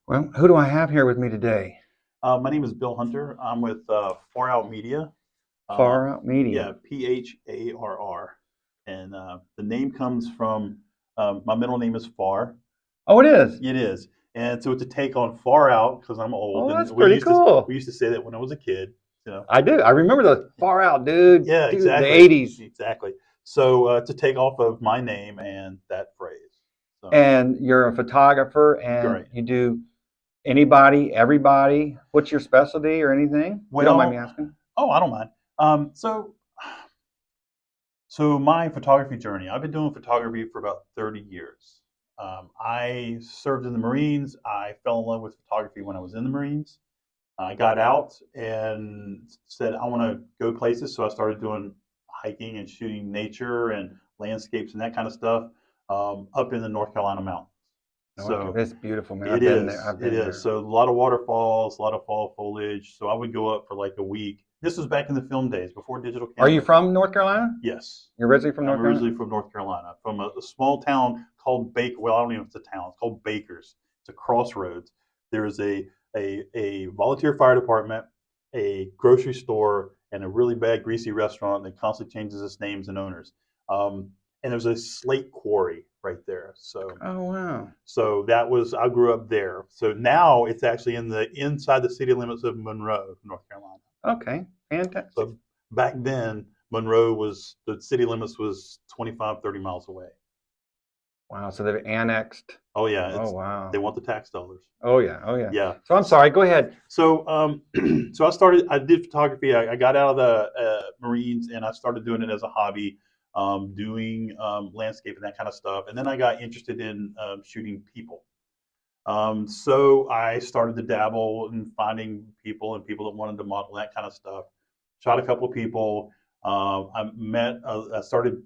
Well, who do I have here with me today? My name is Bill Hunter. I'm with Pharr Out Media. Uh, Pharr Out Media. yeah, Pharr. And the name comes from my middle name is Pharr. Oh, it is. It is. And so it's a take on Far Out because I'm old. Oh, And that's pretty we cool. used to say that when I was a kid. You know. I do. I remember the Far Out, dude. Yeah, Dude, the exactly. 80s. Exactly. So it's a take off of my name and that phrase. So And you're a photographer and great. you do anybody, everybody. What's your specialty or anything? You don't mind me Well, asking? oh, I don't mind. So my photography journey, I've been doing photography for about 30 years. I served in the Marines. I fell in love with photography when I was in the Marines. I got out and said, I want to go places. So I started doing hiking and shooting nature and landscapes and that kind of stuff up in the North Carolina mountains. Okay, So that's beautiful, man. I've it been there. is. I've It been is. there. So a lot of waterfalls, a lot of fall foliage. So I would go up for like a week. This was back in the film days before digital Are you cameras. from North Carolina? Yes. You're originally from I'm North Carolina? originally from North Carolina, from a small town called Baker. Well, I don't even know if it's a town. It's called Bakers. It's a crossroads. There is a volunteer fire department, a grocery store, and a really bad greasy restaurant that constantly changes its names and owners. And there's a slate quarry right there. Oh, wow. So that was I grew up there. So now it's actually inside the city limits of Monroe, North Carolina. Okay, fantastic. So back then, Monroe was the city limits was 25, 30 miles away. Wow, so they've annexed. Oh yeah, Oh, it's they wow. want the tax dollars. Oh, yeah. Oh, yeah. Yeah. So I'm sorry. Go ahead. So so I did photography. I got out of the Marines and I started doing it as a hobby, doing landscape and that kind of stuff. And then I got interested in shooting people. So I started to dabble in finding people and people that wanted to model that kind of stuff. Shot a couple of people. I started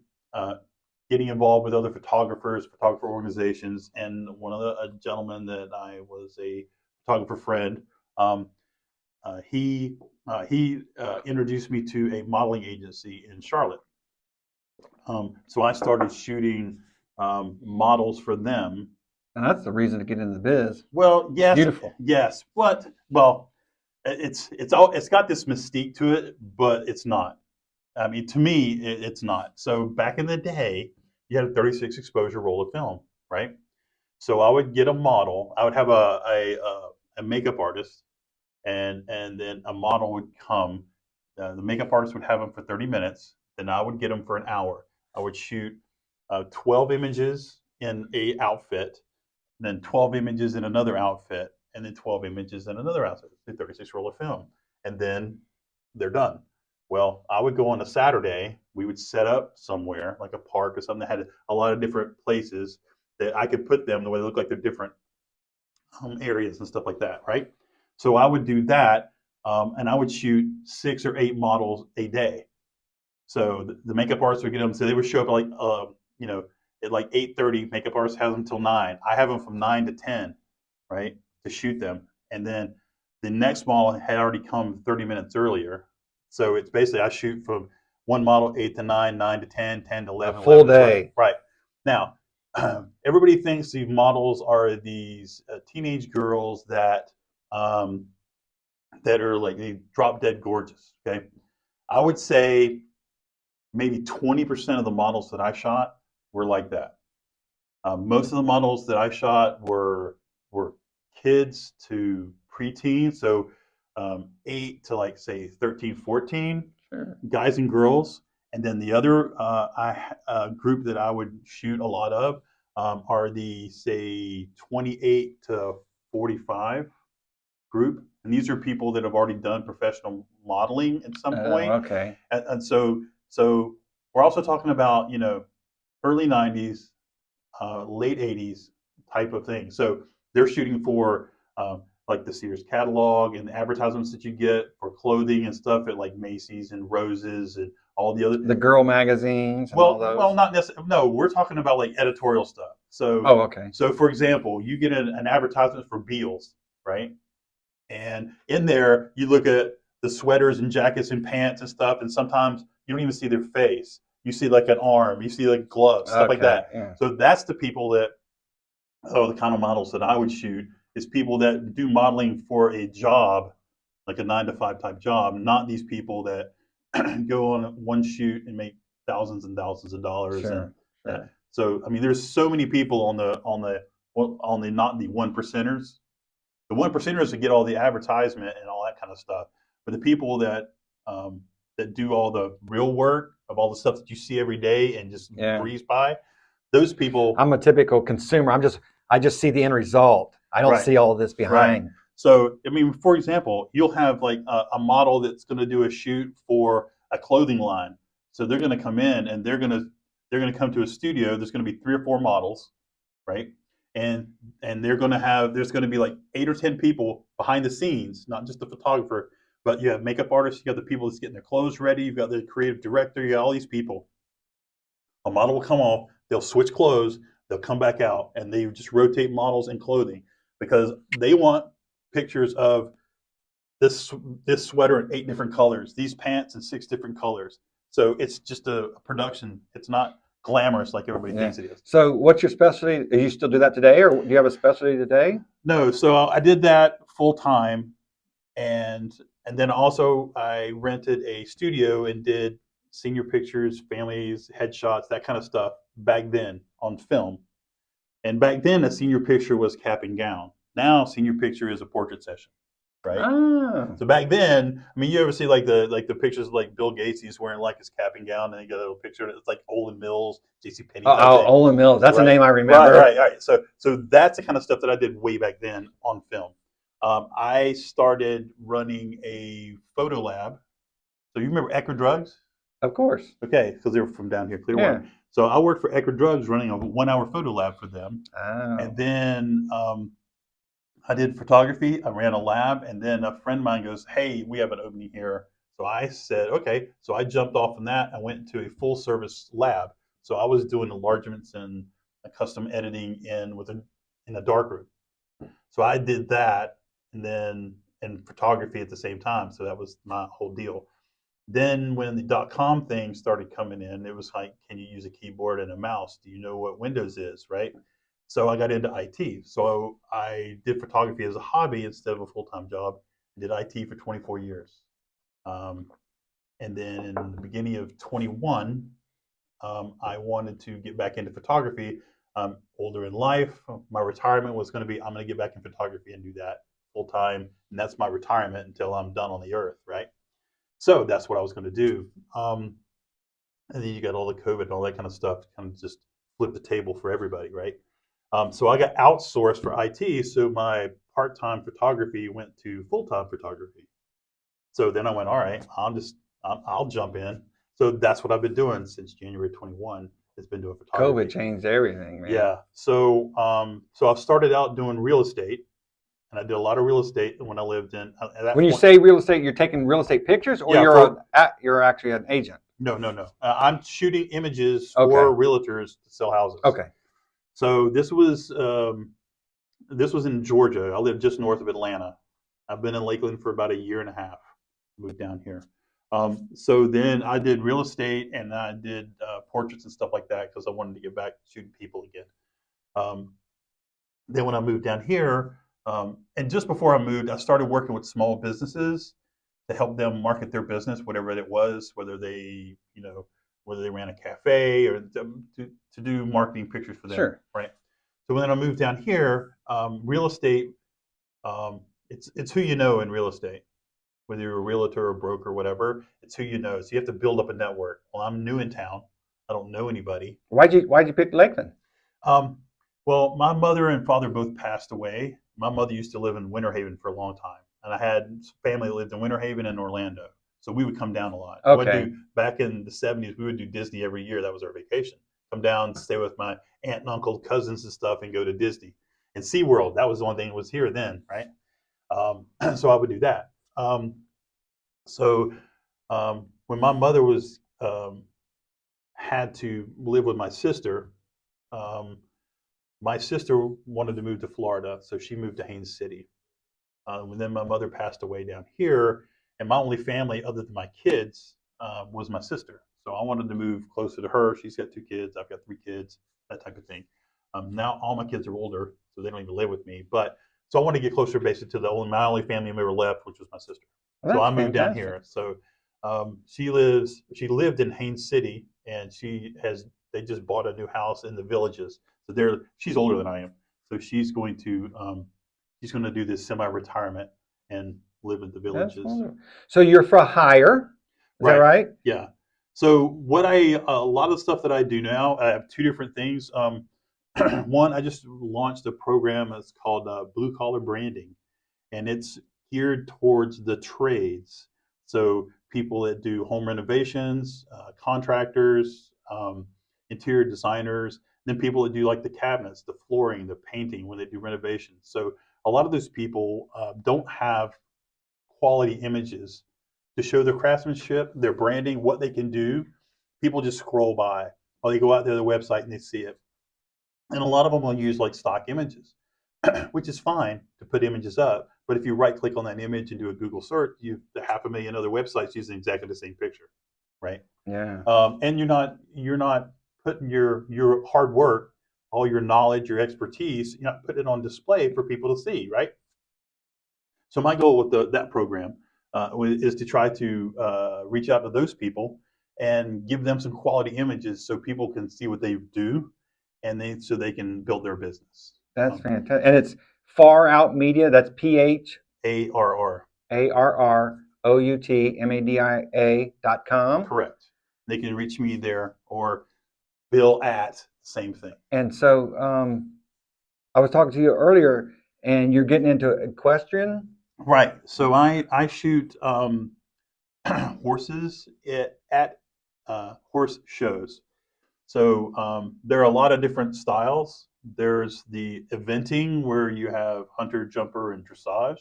getting involved with other photographer organizations, and one of a gentleman that I was a photographer friend. Um, he introduced me to a modeling agency in Charlotte. So I started shooting models for them. And that's the reason to get into the biz. Well, It's yes, beautiful. yes, but well, it's got this mystique to it, but it's not. I mean, to me, it's not. So back in the day, you had a 36 exposure roll of film, right? So I would get a model. I would have a makeup artist, and then a model would come. The makeup artist would have them for 30 minutes. Then I would get them for an hour. I would shoot 12 images in a outfit, then 12 images in another outfit, and then 12 images in another outfit. The 36 roll of film, and then they're done. Well, I would go on a Saturday. We would set up somewhere, like a park or something that had a lot of different places that I could put them the way they look like they're different areas and stuff like that, right? So I would do that, and I would shoot 6 or 8 models a day. So the makeup artist would get them. So they would show up like, at like 8:30. Makeup artist has them till 9. I have them from 9 to 10, right, to shoot them. And then the next model had already come 30 minutes earlier. So it's basically I shoot from one model 8 to 9, 9 to 10, 10 to 11, A full 11 to 12. day. Right. Now, everybody thinks these models are these teenage girls that are like they drop dead gorgeous. Okay, I would say maybe 20% of the models that I shot were like that. Most of the models that I shot were kids to preteen, so 8 to like say 13, 14, Sure. guys and girls. And then the other group that I would shoot a lot of are the say 28 to 45 group. And these are people that have already done professional modeling at some Oh, point. okay. And so we're also talking about, early 90s, late 80s type of thing. So they're shooting for like the Sears catalog and the advertisements that you get for clothing and stuff at like Macy's and Roses and all the other. The girl magazines and all Well, those. not necessarily. No, we're talking about like editorial stuff. Oh, okay. So for example, you get an advertisement for Beals, right? And in there, you look at the sweaters and jackets and pants and stuff, and sometimes you don't even see their face. You see like an arm, you see like gloves, stuff like Okay. that. Yeah. So that's the people that are the kind of models that I would shoot. is people that do modeling for a job, like a 9 to 5 type job, not these people that go on one shoot and make thousands and thousands of dollars. Sure. And Sure. so, I mean, there's so many people on the not the one percenters. The one percenters that get all the advertisement and all that kind of stuff, but the people that do all the real work of all the stuff that you see every day and just Yeah. breeze by, those people. I'm a typical consumer. I just see the end result. I don't Right. see all this behind. Right. So, I mean, for example, you'll have like a model that's going to do a shoot for a clothing line. So they're going to come in and they're going to come to a studio. There's going to be 3 or 4 models, right? And there's going to be like 8 or 10 people behind the scenes, not just the photographer, but you have makeup artists, you got the people that's getting their clothes ready, you've got the creative director, you got all these people. A model will come off, they'll switch clothes, they'll come back out, and they just rotate models and clothing because they want pictures of this sweater in 8 different colors, these pants in 6 different colors. So it's just a production. It's not glamorous like everybody thinks it is. So what's your specialty? Do you still do that today, or do you have a specialty today? No, so I did that full time, and then also I rented a studio and did senior pictures, families, headshots, that kind of stuff back then on film. And back then, a senior picture was cap and gown. Now, senior picture is a portrait session, right? Ah. So back then, I mean, you ever see like the pictures of like Bill Gates? He's wearing like his cap and gown, and he got a little picture. It's like Olin Mills, J.C. Penney. Oh, Olin Mills. That's a name I remember. Right. So that's the kind of stuff that I did way back then on film. I started running a photo lab. So you remember Ecker Drugs? Of course. Okay, because they were from down here, Clearwater. Yeah. So I worked for Ecker Drugs running a 1-hour photo lab for them. Oh. And then I did photography. I ran a lab, and then a friend of mine goes, "Hey, we have an opening here." So I said, "Okay." So I jumped off from that. I went to a full-service lab. So I was doing enlargements and custom editing in a darkroom. So I did that, and then and photography at the same time. So that was my whole deal. Then when the .com thing started coming in, it was like, can you use a keyboard and a mouse? Do you know what Windows is, right? So I got into IT. So I did photography as a hobby instead of a full-time job. I did IT for 24 years. And then in the beginning of 21, I wanted to get back into photography. Older in life, my retirement was going to be, I'm going to get back in photography and do that full-time. And that's my retirement until I'm done on the earth, right? So that's what I was going to do. And then you got all the COVID and all that kind of stuff, kind of just flip the table for everybody, right? So I got outsourced for IT. So my part-time photography went to full-time photography. So then I went, all right, I'll jump in. So that's what I've been doing since January 21. It's been doing photography. COVID changed everything, man. Yeah. So I started out doing real estate. And I did a lot of real estate when I lived in. When you say real estate, you're taking real estate pictures, or you're actually an agent? No. I'm shooting images for realtors to sell houses. Okay. So this was in Georgia. I live just north of Atlanta. I've been in Lakeland for about a year and a half. Moved down here. So then I did real estate and I did portraits and stuff like that because I wanted to get back to shooting people again. Then when I moved down here. And just before I moved, I started working with small businesses to help them market their business, whatever it was, whether they ran a cafe or to do marketing pictures for them. Sure. Right. So when I moved down here, real estate, it's who you know in real estate, whether you're a realtor or broker or whatever, it's who you know. So you have to build up a network. Well, I'm new in town. I don't know anybody. Why'd you pick Lakeland? Well, my mother and father both passed away. My mother used to live in Winter Haven for a long time, and I had family that lived in Winter Haven and Orlando, so we would come down a lot. Okay. Back in the 70s, we would do Disney every year. That was our vacation. Come down, stay with my aunt and uncle, cousins and stuff, and go to Disney. And SeaWorld, that was the only thing that was here then, right? So I would do that. When my mother had to live with my sister, my sister wanted to move to Florida, so she moved to Haines City. And then my mother passed away down here, and my only family other than my kids was my sister. So I wanted to move closer to her. She's got 2 kids. I've got 3 kids, that type of thing. Now all my kids are older, so they don't even live with me. But So I want to get closer, basically, to my only family member left, which was my sister. Well, So I that's moved down fantastic. here. So she lived in Haines City, and they just bought a new house in the Villages. So she's older than I am. So she's going to do this semi-retirement and live in the That's Villages. wonderful. So you're for hire, is that Right. right? Yeah. So a lot of the stuff that I do now, I have two different things. One, I just launched a program that's called Blue Collar Branding, and it's geared towards the trades. So people that do home renovations, contractors, interior designers, then people that do like the cabinets, the flooring, the painting when they do renovations. So a lot of those people don't have quality images to show their craftsmanship, their branding, what they can do. People just scroll by, or they go out to their website and they see it. And a lot of them will use like stock images, which is fine to put images up. But if you right click on that image and do a Google search, you have 500,000 other websites using exactly the same picture, right? Yeah. And you're not putting your hard work, all your knowledge, your expertise, you're not putting it on display for people to see, right? So my goal with that program is to try to reach out to those people and give them some quality images so people can see what they do, and so they can build their business. That's fantastic. And it's Pharr Out Media. That's ARR. PHARROUTMADIA.com. Correct. They can reach me there, or Bill at same thing. And so I was talking to you earlier, and you're getting into equestrian. Right. So I shoot horses at horse shows. So there are a lot of different styles. There's the eventing where you have hunter, jumper, and dressage.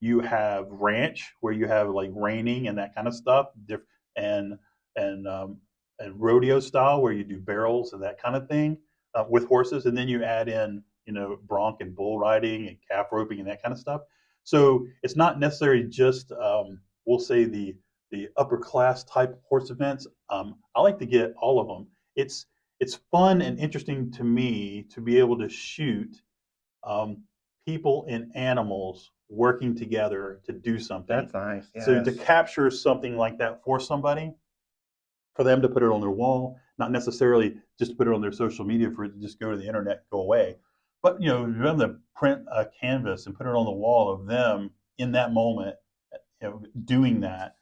You have ranch where you have like reining and that kind of stuff, and and um, and rodeo style where you do barrels and that kind of thing with horses, and then you add in bronc and bull riding and calf roping and that kind of stuff. So it's not necessarily just we'll say the upper class type horse events. I like to get all of them. It's fun and interesting to me to be able to shoot people and animals working together to do something. That's nice. Yes. So to capture something like that for somebody, for them to put it on their wall, not necessarily just to put it on their social media for it to just go to the internet and go away, but for them to print a canvas and put it on the wall of them in that moment, doing that,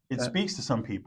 it speaks to some people.